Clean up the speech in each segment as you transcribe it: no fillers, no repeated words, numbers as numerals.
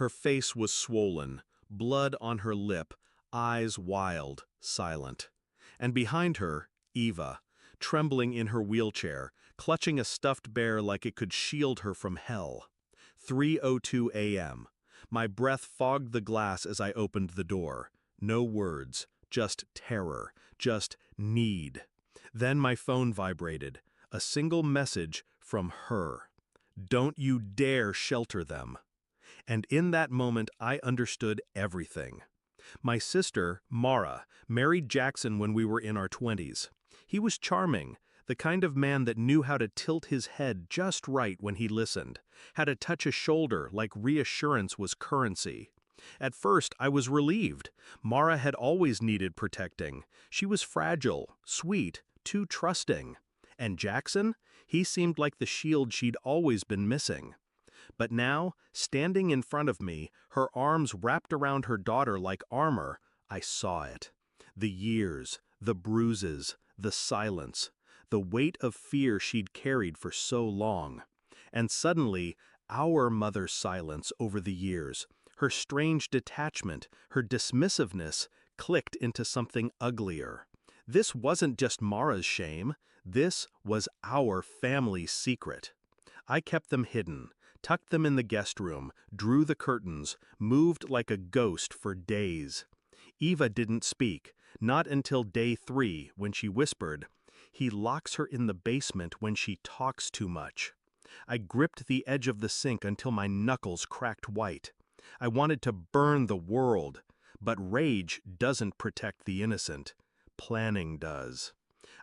Her face was swollen, blood on her lip, eyes wild, silent. And behind her, Eva, trembling in her wheelchair, clutching a stuffed bear like it could shield her from hell. 3:02 a.m. My breath fogged the glass as I opened the door. No words, just terror, just need. Then my phone vibrated. A single message from her. "Don't you dare shelter them." And in that moment, I understood everything. My sister, Mara, married Jackson when we were in our 20s. He was charming, the kind of man that knew how to tilt his head just right when he listened, how to touch a shoulder like reassurance was currency. At first, I was relieved. Mara had always needed protecting. She was fragile, sweet, too trusting. And Jackson? He seemed like the shield she'd always been missing. But now, standing in front of me, her arms wrapped around her daughter like armor, I saw it. The years, the bruises, the silence, the weight of fear she'd carried for so long. And suddenly, our mother's silence over the years, her strange detachment, her dismissiveness, clicked into something uglier. This wasn't just Mara's shame, this was our family's secret. I kept them hidden, tucked them in the guest room, drew the curtains, moved like a ghost for days. Eva didn't speak, not until day 3 when she whispered, "He locks her in the basement when she talks too much." I gripped the edge of the sink until my knuckles cracked white. I wanted to burn the world, but rage doesn't protect the innocent. Planning does.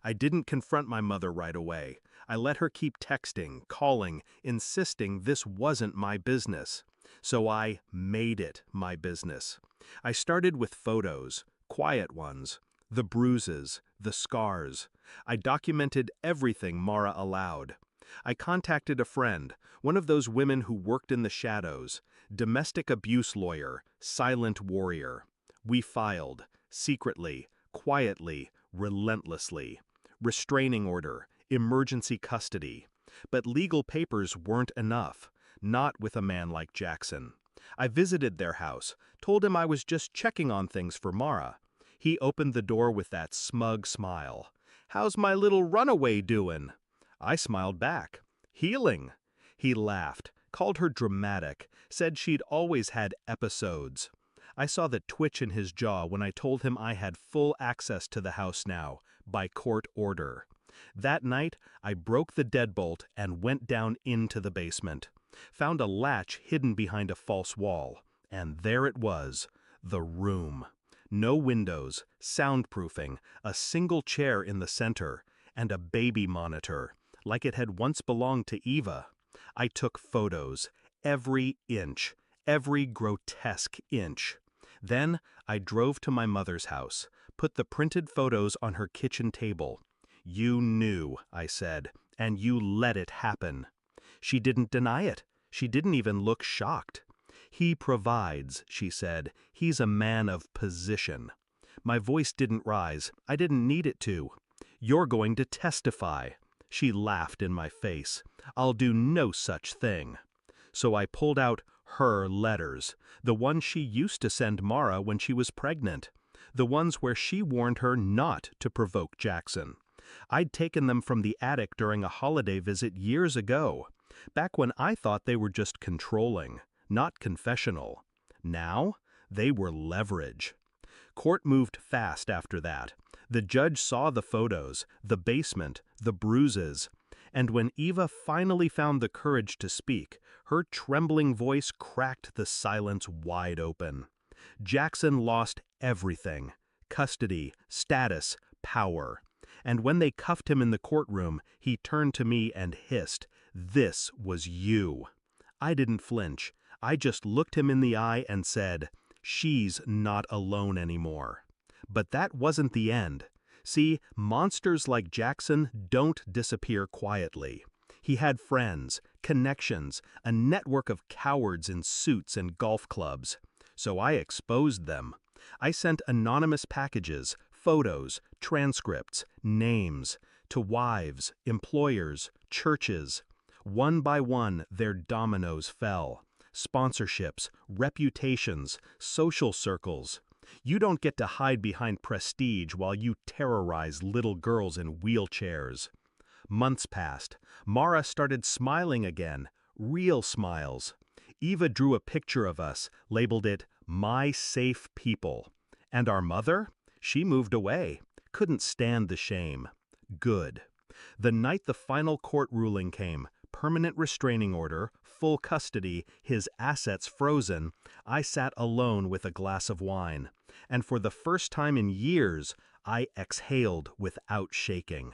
I didn't confront my mother right away. I let her keep texting, calling, insisting this wasn't my business. So I made it my business. I started with photos, quiet ones, the bruises, the scars. I documented everything Mara allowed. I contacted a friend, one of those women who worked in the shadows, domestic abuse lawyer, silent warrior. We filed, secretly, quietly, relentlessly. Restraining order, emergency custody. But legal papers weren't enough, not with a man like Jackson. I visited their house, told him I was just checking on things for Mara. He opened the door with that smug smile. "How's my little runaway doing?" I smiled back. "Healing." He laughed, called her dramatic, said she'd always had episodes. I saw the twitch in his jaw when I told him I had full access to the house now, by court order. That night, I broke the deadbolt and went down into the basement. Found a latch hidden behind a false wall, and there it was, the room. No windows, soundproofing, a single chair in the center, and a baby monitor, like it had once belonged to Eva. I took photos, every inch, every grotesque inch. Then I drove to my mother's house, put the printed photos on her kitchen table. "You knew," I said, "and you let it happen." She didn't deny it. She didn't even look shocked. "He provides," she said. "He's a man of position." My voice didn't rise. I didn't need it to. "You're going to testify." She laughed in my face. "I'll do no such thing." So I pulled out her letters, the ones she used to send Mara when she was pregnant, the ones where she warned her not to provoke Jackson. I'd taken them from the attic during a holiday visit years ago, back when I thought they were just controlling, not confessional. Now, they were leverage. Court moved fast after that. The judge saw the photos, the basement, the bruises. And when Eva finally found the courage to speak, her trembling voice cracked the silence wide open. Jackson lost everything: custody, status, power. And when they cuffed him in the courtroom, he turned to me and hissed, "This was you." I didn't flinch. I just looked him in the eye and said, "She's not alone anymore." But that wasn't the end. See, monsters like Jackson don't disappear quietly. He had friends, connections, a network of cowards in suits and golf clubs. So I exposed them. I sent anonymous packages, photos, transcripts, names, to wives, employers, churches. One by one, their dominoes fell. sponsorships, reputations, social circles. You don't get to hide behind prestige while you terrorize little girls in wheelchairs. Months passed. Mara started smiling again, real smiles. Eva drew a picture of us, labeled it, "My Safe People." And our mother? She moved away. Couldn't stand the shame. Good. The night the final court ruling came, permanent restraining order, full custody, his assets frozen, I sat alone with a glass of wine. And for the first time in years, I exhaled without shaking.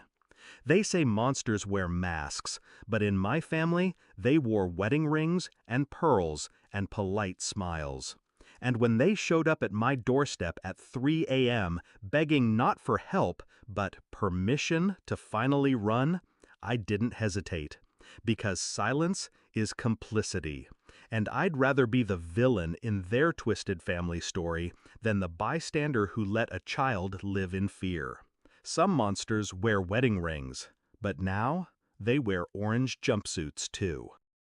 They say monsters wear masks, but in my family, they wore wedding rings and pearls and polite smiles. And when they showed up at my doorstep at 3 a.m., begging not for help, but permission to finally run, I didn't hesitate. Because silence is complicity. And I'd rather be the villain in their twisted family story than the bystander who let a child live in fear. Some monsters wear wedding rings, but now they wear orange jumpsuits too.